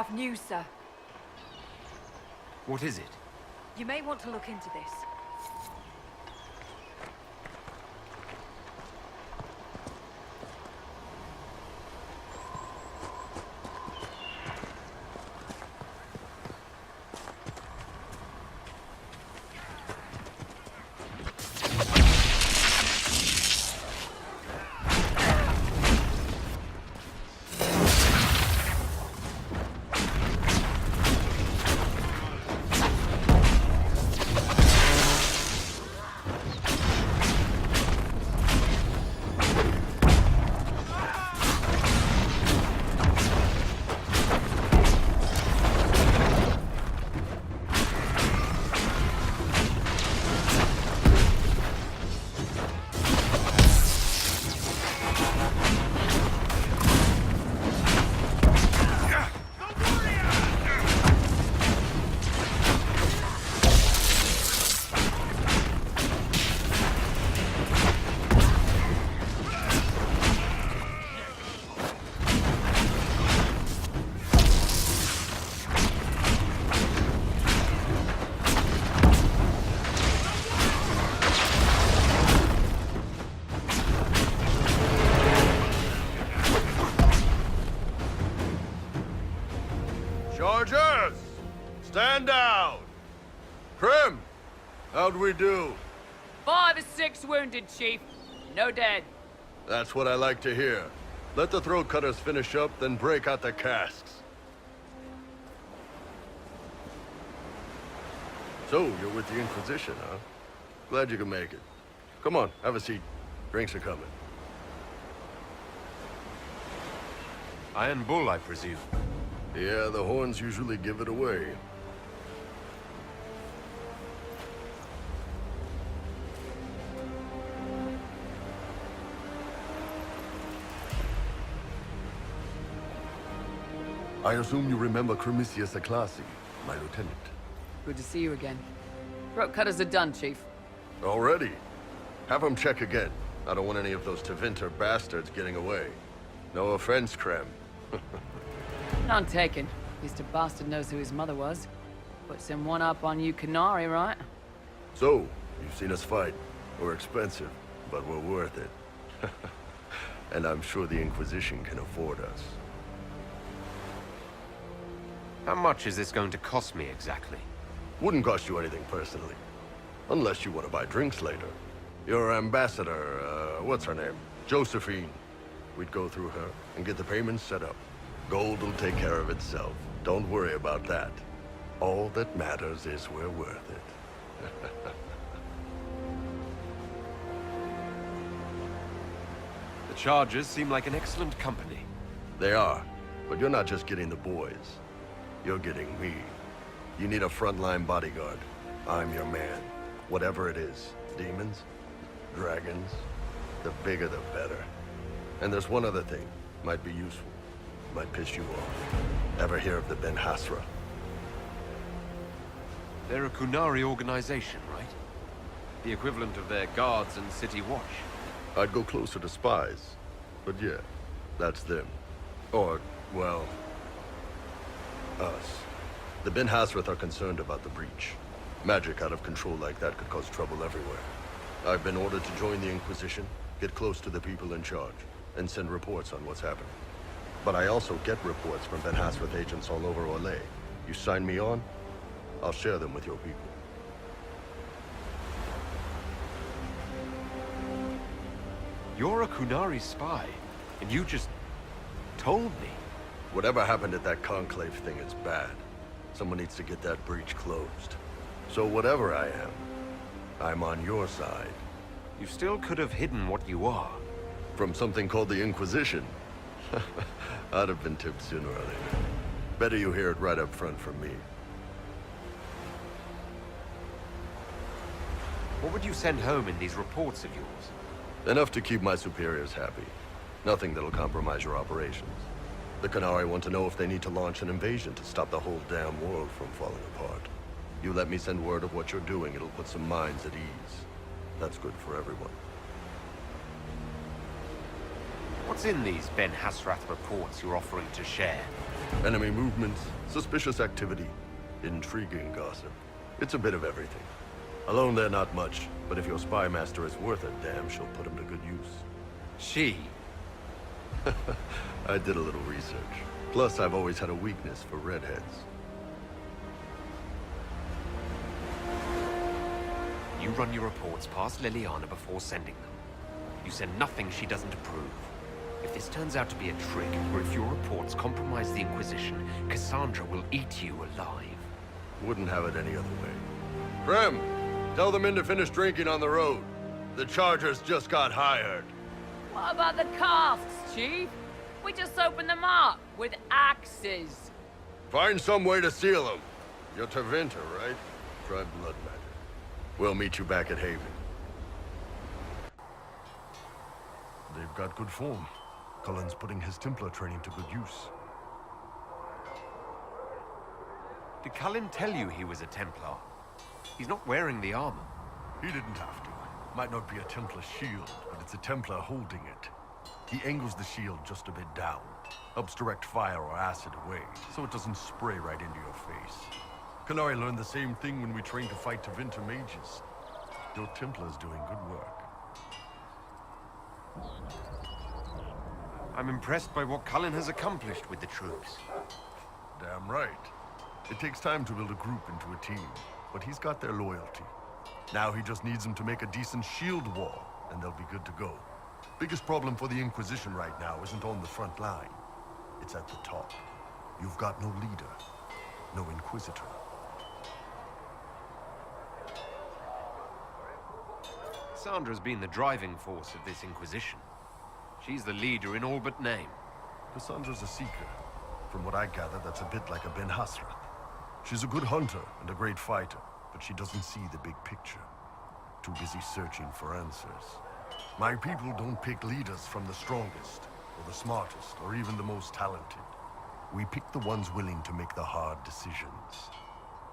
have news, sir. What is it? You may want to look into this. Chargers! Stand down! Krem! How'd we do? 5 or 6 wounded, Chief. No dead. That's what I like to hear. Let the throat cutters finish up, then break out the casks. So, you're with the Inquisition, huh? Glad you could make it. Come on, have a seat. Drinks are coming. Iron Bull, I presume. Yeah, the horns usually give it away. I assume you remember Cremisius Aclassi, my lieutenant. Good to see you again. Throat cutters are done, Chief. Already? Have him check again. I don't want any of those Tevinter bastards getting away. No offense, Krem. None taken. At least a bastard knows who his mother was. Puts him one up on you Canary, right? So, you've seen us fight. We're expensive, but we're worth it. And I'm sure the Inquisition can afford us. How much is this going to cost me exactly? Wouldn't cost you anything personally. Unless you want to buy drinks later. Your ambassador, what's her name? Josephine. We'd go through her and get the payments set up. Gold will take care of itself. Don't worry about that. All that matters is we're worth it. The Chargers seem like an excellent company. They are, but you're not just getting the boys. You're getting me. You need a frontline bodyguard. I'm your man. Whatever it is. Demons? Dragons? The bigger the better. And there's one other thing. Might be useful. Might piss you off. Ever hear of the Ben Hasra? They're a Kunari organization, right? The equivalent of their guards and city watch. I'd go closer to spies. But yeah, that's them. Or, well, us. The Ben Hasrath are concerned about the breach. Magic out of control like that could cause trouble everywhere. I've been ordered to join the Inquisition, get close to the people in charge, and send reports on what's happening. But I also get reports from Ben Hasrath agents all over Orlais. You sign me on, I'll share them with your people. You're a Kunari spy, and you just told me. Whatever happened at that conclave thing is bad. Someone needs to get that breach closed. So whatever I am, I'm on your side. You still could have hidden what you are. From something called the Inquisition. I'd have been tipped sooner or later. Better you hear it right up front from me. What would you send home in these reports of yours? Enough to keep my superiors happy. Nothing that'll compromise your operations. The Qunari want to know if they need to launch an invasion to stop the whole damn world from falling apart. You let me send word of what you're doing, it'll put some minds at ease. That's good for everyone. What's in these Ben Hasrath reports you're offering to share? Enemy movements, suspicious activity, intriguing gossip. It's a bit of everything. Alone they're not much, but if your spy master is worth a damn, she'll put him to good use. She? I did a little research. Plus, I've always had a weakness for redheads. You run your reports past Liliana before sending them. You send nothing she doesn't approve. If this turns out to be a trick, or if your reports compromise the Inquisition, Cassandra will eat you alive. Wouldn't have it any other way. Krem, tell the men to finish drinking on the road. The Chargers just got hired. What about the casks, Chief? We just opened them up with axes. Find some way to seal them. You're Tevinter, right? Try blood magic. We'll meet you back at Haven. They've got good form. Cullen's putting his Templar training to good use. Did Cullen tell you he was a Templar? He's not wearing the armor. He didn't have to. Might not be a Templar shield, but it's a Templar holding it. He angles the shield just a bit down. Helps direct fire or acid away, so it doesn't spray right into your face. Canary learned the same thing when we trained to fight Tevinter mages. Your Templar's doing good work. I'm impressed by what Cullen has accomplished with the troops. Damn right. It takes time to build a group into a team, but he's got their loyalty. Now he just needs them to make a decent shield wall, and they'll be good to go. Biggest problem for the Inquisition right now isn't on the front line. It's at the top. You've got no leader, no Inquisitor. Cassandra's been the driving force of this Inquisition. She's the leader in all but name. Cassandra's a seeker. From what I gather, that's a bit like a Ben Hasrath. She's a good hunter and a great fighter, but she doesn't see the big picture. Too busy searching for answers. My people don't pick leaders from the strongest, or the smartest, or even the most talented. We pick the ones willing to make the hard decisions,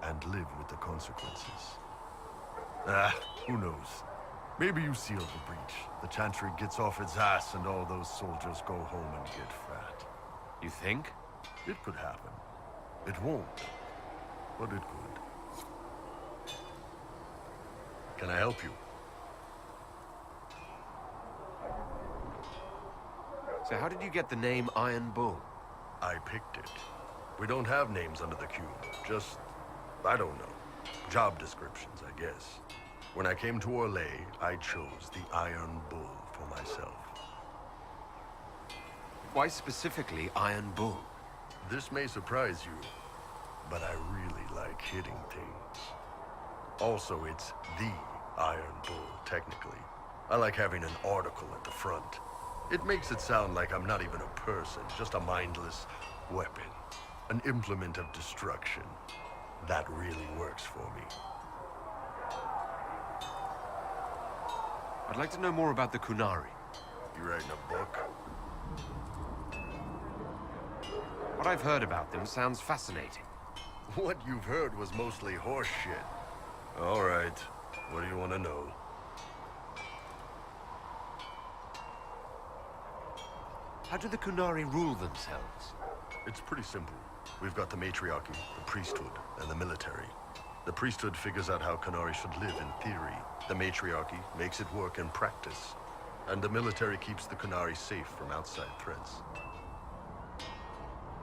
and live with the consequences. Who knows? Maybe you seal the breach. The Chantry gets off its ass and all those soldiers go home and get fat. You think? It could happen. It won't, but it could. Can I help you? So how did you get the name Iron Bull? I picked it. We don't have names under the cube. Just, I don't know. Job descriptions, I guess. When I came to Orlais, I chose the Iron Bull for myself. Why specifically Iron Bull? This may surprise you, but I really like hitting things. Also, it's the Iron Bull, technically. I like having an article at the front. It makes it sound like I'm not even a person, just a mindless weapon. An implement of destruction. That really works for me. I'd like to know more about the Kunari. You writing a book? What I've heard about them sounds fascinating. What you've heard was mostly horse shit. All right. What do you want to know? How do the Kunari rule themselves? It's pretty simple. We've got the matriarchy, the priesthood, and the military. The priesthood figures out how Kunari should live in theory. The matriarchy makes it work in practice. And the military keeps the Kunari safe from outside threats.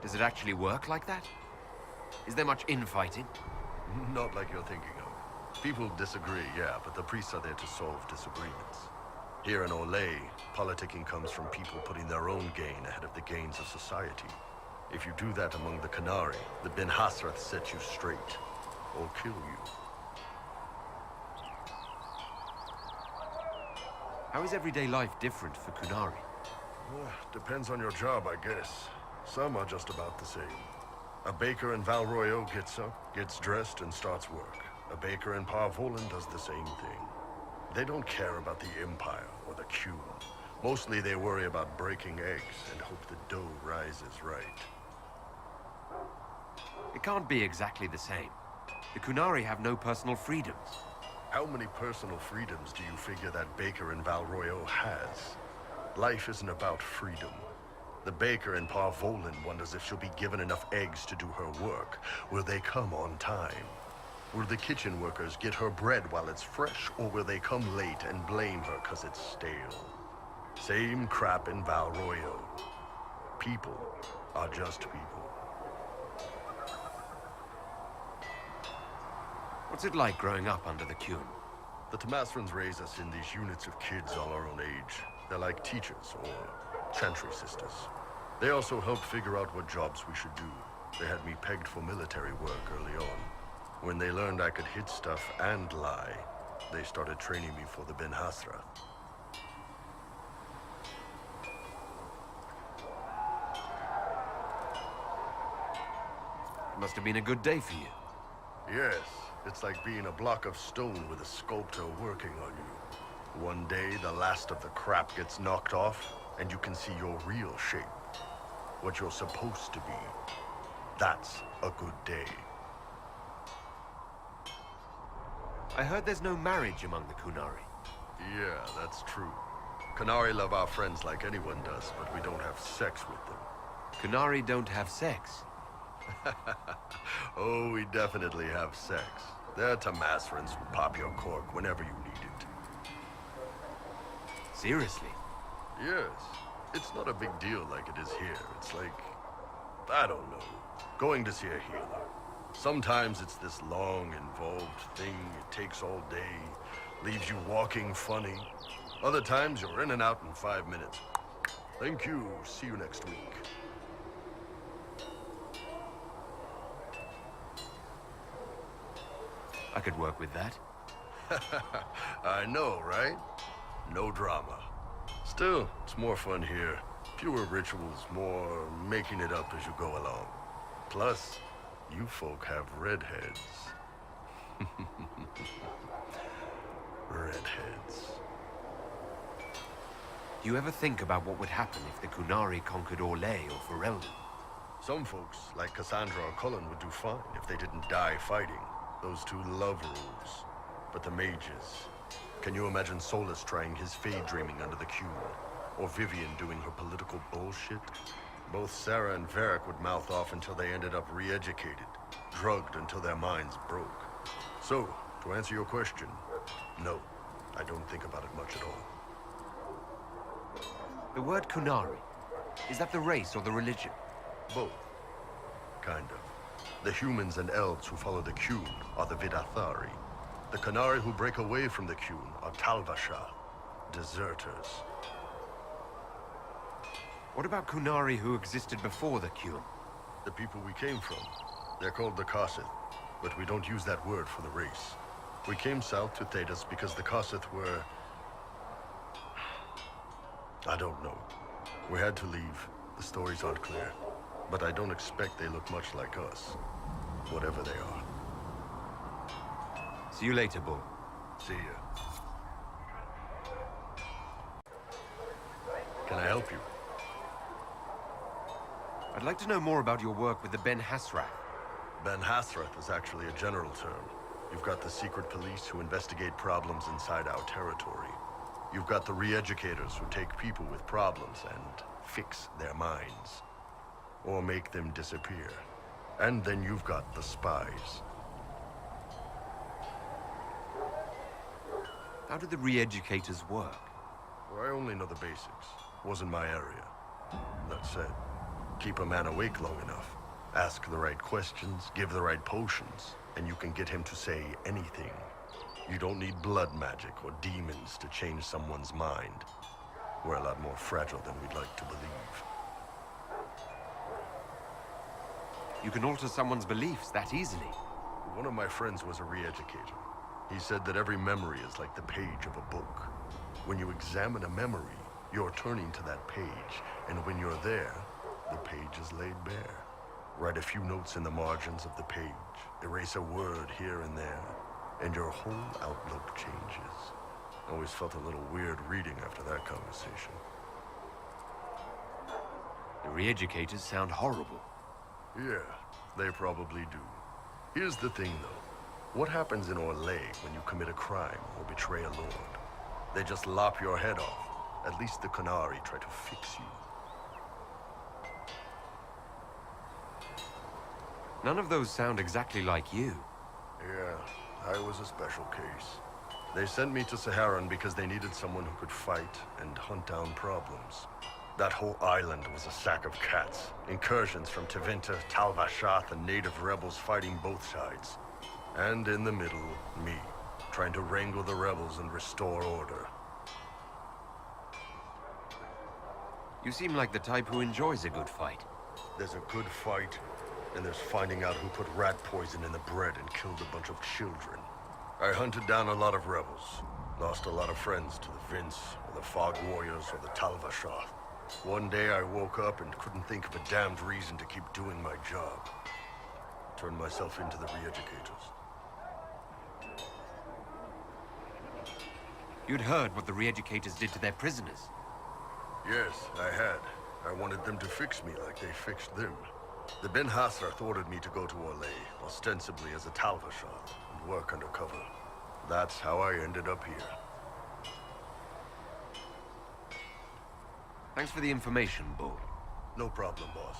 Does it actually work like that? Is there much infighting? Not like you're thinking of. People disagree, yeah, but the priests are there to solve disagreements. Here in Orlais, politicking comes from people putting their own gain ahead of the gains of society. If you do that among the Kunari, the Ben Hasrath sets you straight, or kill you. How is everyday life different for Kunari? Depends on your job, I guess. Some are just about the same. A baker in Val Royeaux gets up, gets dressed, and starts work. A baker in Parvolan does the same thing. They don't care about the Empire or the Cube. Mostly they worry about breaking eggs and hope the dough rises right. It can't be exactly the same. The Kunari have no personal freedoms. How many personal freedoms do you figure that baker in Val Royeaux has? Life isn't about freedom. The baker in Parvolin wonders if she'll be given enough eggs to do her work. Will they come on time? Will the kitchen workers get her bread while it's fresh, or will they come late and blame her 'cause it's stale? Same crap in Val Royo. People are just people. What's it like growing up under the Qun? The Tomasrans raise us in these units of kids all our own age. They're like teachers or chantry sisters. They also help figure out what jobs we should do. They had me pegged for military work early on. When they learned I could hit stuff and lie, they started training me for the Ben Hasra. It must have been a good day for you. Yes, it's like being a block of stone with a sculptor working on you. One day, the last of the crap gets knocked off, and you can see your real shape. What you're supposed to be. That's a good day. I heard there's no marriage among the Qunari. Yeah, that's true. Qunari love our friends like anyone does, but we don't have sex with them. Qunari don't have sex. Oh, we definitely have sex. They're Tomasrans who pop your cork whenever you need it. Seriously? Yes. It's not a big deal like it is here. It's like, I don't know, going to see a healer. Sometimes it's this long, involved thing. It takes all day, leaves you walking funny. Other times you're in and out in 5 minutes. Thank you. See you next week. I could work with that. I know, right? No drama. Still, it's more fun here. Fewer rituals, more making it up as you go along. Plus, you folk have redheads. Redheads. Do you ever think about what would happen if the Qunari conquered Orlais or Ferelden? Some folks, like Cassandra or Cullen, would do fine if they didn't die fighting. Those two love rules. But the mages... Can you imagine Solus trying his fade dreaming under the Qun? Or Vivian doing her political bullshit? Both Sarah and Varric would mouth off until they ended up re-educated. Drugged until their minds broke. So, to answer your question, no. I don't think about it much at all. The word Qunari, is that the race or the religion? Both. Kind of. The humans and elves who follow the Qun are the Vidathari. The Qunari who break away from the Qun are Talvasha, deserters. What about Qunari who existed before the Qun? The people we came from. They're called the Kossith, but we don't use that word for the race. We came south to Thedas because the Kossith were... I don't know. We had to leave. The stories aren't clear. But I don't expect they look much like us. Whatever they are. See you later, Bull. See ya. Can I help you? I'd like to know more about your work with the Ben Hasrath. Ben Hasrath is actually a general term. You've got the secret police who investigate problems inside our territory. You've got the re-educators who take people with problems and fix their minds. Or make them disappear. And then you've got the spies. How do the re-educators work? Well, I only know the basics. Wasn't my area. That said, keep a man awake long enough. Ask the right questions, give the right potions, and you can get him to say anything. You don't need blood magic or demons to change someone's mind. We're a lot more fragile than we'd like to believe. You can alter someone's beliefs that easily. One of my friends was a re-educator. He said that every memory is like the page of a book. When you examine a memory, you're turning to that page, and when you're there, the page is laid bare. Write a few notes in the margins of the page, erase a word here and there, and your whole outlook changes. Always felt a little weird reading after that conversation. The re-educators sound horrible. Yeah, they probably do. Here's the thing, though. What happens in Orlais when you commit a crime or betray a lord? They just lop your head off. At least the Qunari try to fix you. None of those sound exactly like you. Yeah, I was a special case. They sent me to Saharan because they needed someone who could fight and hunt down problems. That whole island was a sack of cats. Incursions from Tevinter, Tal Vashath, and native rebels fighting both sides. And in the middle, me, trying to wrangle the rebels and restore order. You seem like the type who enjoys a good fight. There's a good fight, and there's finding out who put rat poison in the bread and killed a bunch of children. I hunted down a lot of rebels. Lost a lot of friends to the Vince, or the Fog Warriors, or the Tal Vashath. One day I woke up and couldn't think of a damned reason to keep doing my job. Turned myself into the re-educators. You'd heard what the re-educators did to their prisoners. Yes, I had. I wanted them to fix me like they fixed them. The Ben Hasrath ordered me to go to Orlais, ostensibly as a Tal Vashath, and work undercover. That's how I ended up here. Thanks for the information, Bull. No problem, boss.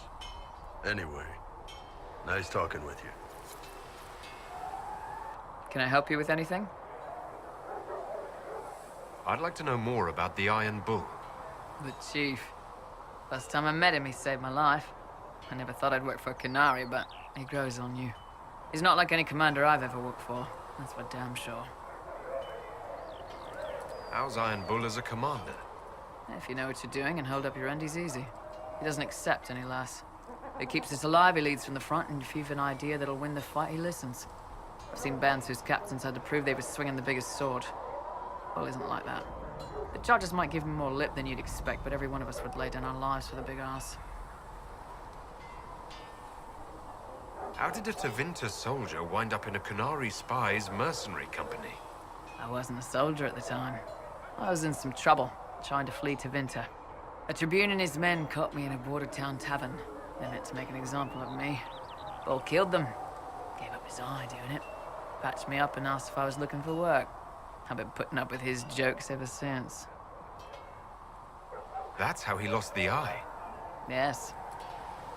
Anyway, nice talking with you. Can I help you with anything? I'd like to know more about the Iron Bull. The Chief. Last time I met him, he saved my life. I never thought I'd work for a Qunari, but he grows on you. He's not like any commander I've ever worked for. That's for damn sure. How's Iron Bull as a commander? If you know what you're doing and hold up your end, he's easy. He doesn't accept any less. He keeps us alive, he leads from the front, and if you've an idea that'll win the fight, he listens. I've seen bands whose captains had to prove they were swinging the biggest sword. Bull isn't like that. The charges might give him more lip than you'd expect, but every one of us would lay down our lives for the big ass. How did a Tevinter soldier wind up in a Qunari spy's mercenary company? I wasn't a soldier at the time. I was in some trouble, trying to flee Tevinter. A Tribune and his men caught me in a border town tavern. They meant to make an example of me. Bull killed them. Gave up his eye doing it. Patched me up and asked if I was looking for work. I've been putting up with his jokes ever since. That's how he lost the eye. Yes.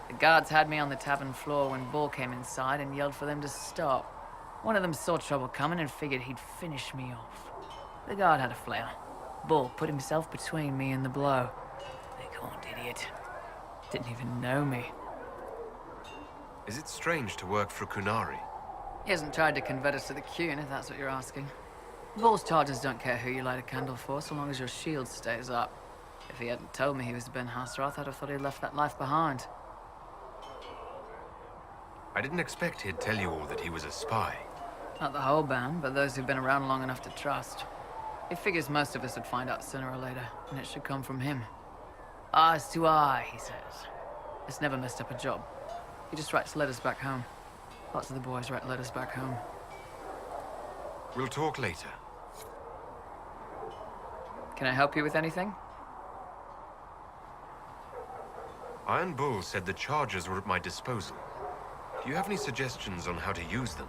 The guards had me on the tavern floor when Bull came inside and yelled for them to stop. One of them saw trouble coming and figured he'd finish me off. The guard had a flair. Bull put himself between me and the blow. Big horned idiot. Didn't even know me. Is it strange to work for Qunari? He hasn't tried to convert us to the Qun, if that's what you're asking. Bull's charges don't care who you light a candle for, so long as your shield stays up. If he hadn't told me he was Ben Hasrath, I'd have thought he'd left that life behind. I didn't expect he'd tell you all that he was a spy. Not the whole band, but those who've been around long enough to trust. He figures most of us would find out sooner or later, and it should come from him. Eyes to eye, he says. It's never messed up a job. He just writes letters back home. Lots of the boys write letters back home. We'll talk later. Can I help you with anything? Iron Bull said the charges were at my disposal. Do you have any suggestions on how to use them?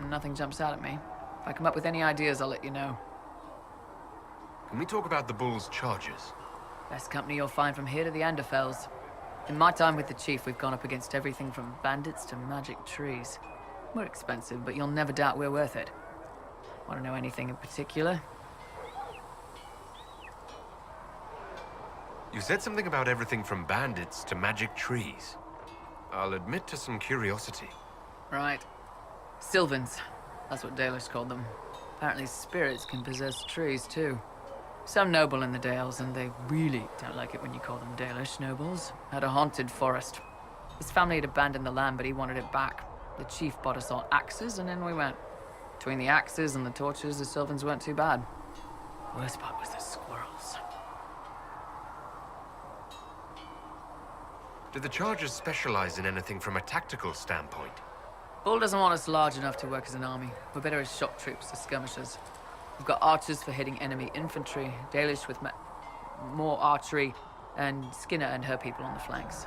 Nothing jumps out at me. If I come up with any ideas, I'll let you know. Can we talk about the Bull's charges? Best company you'll find from here to the Anderfells. In my time with the Chief, we've gone up against everything from bandits to magic trees. We're expensive, but you'll never doubt we're worth it. Want to know anything in particular? You said something about everything from bandits to magic trees. I'll admit to some curiosity. Right. Sylvans. That's what Dalish called them. Apparently spirits can possess trees, too. Some noble in the Dales, and they really don't like it when you call them Dalish nobles, had a haunted forest. His family had abandoned the land, but he wanted it back. The Chief bought us all axes, and in we went. Between the axes and the torches, the Sylvans weren't too bad. Worst part was the squirrels. Do the charges specialize in anything from a tactical standpoint? Bull doesn't want us large enough to work as an army. We're better as shock troops or skirmishers. We've got archers for hitting enemy infantry, Dalish with more archery, and Skinner and her people on the flanks.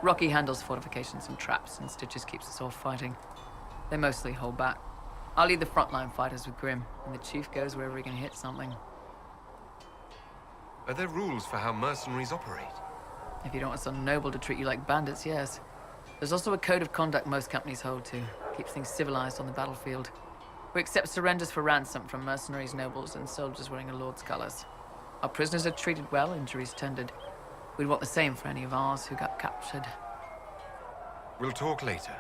Rocky handles fortifications and traps, and Stitches keeps us all fighting. They mostly hold back. I'll lead the frontline fighters with Krem, and the Chief goes wherever he can hit something. Are there rules for how mercenaries operate? If you don't want some noble to treat you like bandits, yes. There's also a code of conduct most companies hold to. Keeps things civilized on the battlefield. We accept surrenders for ransom from mercenaries, nobles, and soldiers wearing a lord's colors. Our prisoners are treated well, injuries tended. We'd want the same for any of ours who got captured. We'll talk later.